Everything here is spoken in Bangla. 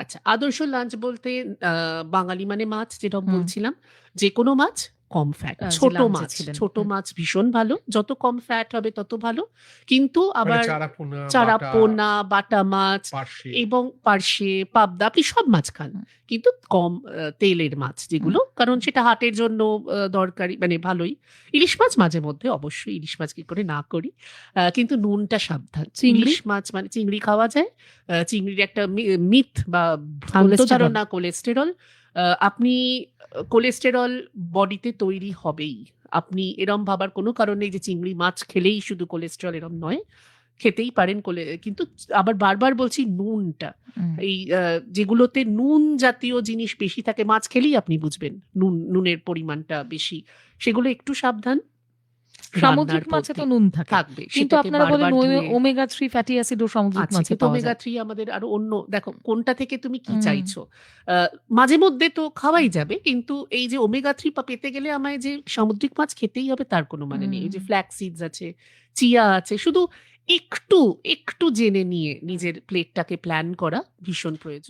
আচ্ছা, আদর্শ লাঞ্চ বলতে বাঙালি মানে মাছ যেরকম হুম। বলছিলাম, যেকোনো মাছ কম ফ্যাট। যে ছোট লাঞ্চে মাছ, ছিলেন। ছোট হুম। মাছ ভীষণ ভালো। যত কম ফ্যাট হবে তত ভালো। কিন্তু মানে আবার চারা পোনা, চারা বাটা, পোনা, বাটা মাছ পার্শে। এবং পার্শে, পাবদা আপনি সব মাছ খান। হুম। কিন্তু কম তেলের মাছ হুম। যেগুলো, কারণ সেটা হার্টের জন্য দরকারি মানে ভালোই। ইলিশ মাছ মাঝে মধ্যে অবশ্যই ইলিশ মাছ কি করে না করি। কিন্তু নুনটা সাবধান। চিংড়ি? ইলিশ মাছ মানে চিংড়ি খাওয়া যায়। চিংড়ির একটা মিথ বা ভ্রান্ত কোলেস্টেরল। ধারণা কোলেস্টেরল। আপনি কোলেস্টেরল বডিতে তৈরি হবেই। আপনি এরম ভাবার কোনো কারণ নেই যে চিংড়ি মাছ খেলেই শুধু কোলেস্টেরল, এরম নয়। খেতেই পারেন কিন্তু আবার বারবার বলছি নুনটা। হুম। এই যেগুলোতে নুন জাতীয় জিনিস বেশি থাকে মাছ খেলেই আপনি বুঝবেন নুনের পরিমাণটা বেশি। সেগুলো একটু সাবধান। রান্নার সামুদ্রিক মাছে তো পদ্ধতি নুন থাকে। থাকবে। কিন্তু সেটাকে আপনারা বলেন বারবার ধুয়ে ওমেগা 3 ফ্যাটি অ্যাসিডও সামুদ্রিক আছে। মাছে কিন্তু পাওয়া ওমেগা যায়। 3 আমাদের আরো অন্য দেখো কোনটা থেকে তুমি কি হুম। চাইছো? আ মাঝে মধ্যে তো খাওয়াই যাবে। কিন্তু এই যে ওমেগা 3 পেতে গেলে আমায় যে সামুদ্রিক মাছ খেতেই হবে তার কোনো মানে নেই। হুম। ওই যে ফ্ল্যাক্স সিডস আছে, চিয়া আছে। শুধু একটু, একটু জেনে নিয়ে নিজের প্লেটটাকে প্ল্যান করা ভীষণ প্রয়োজন।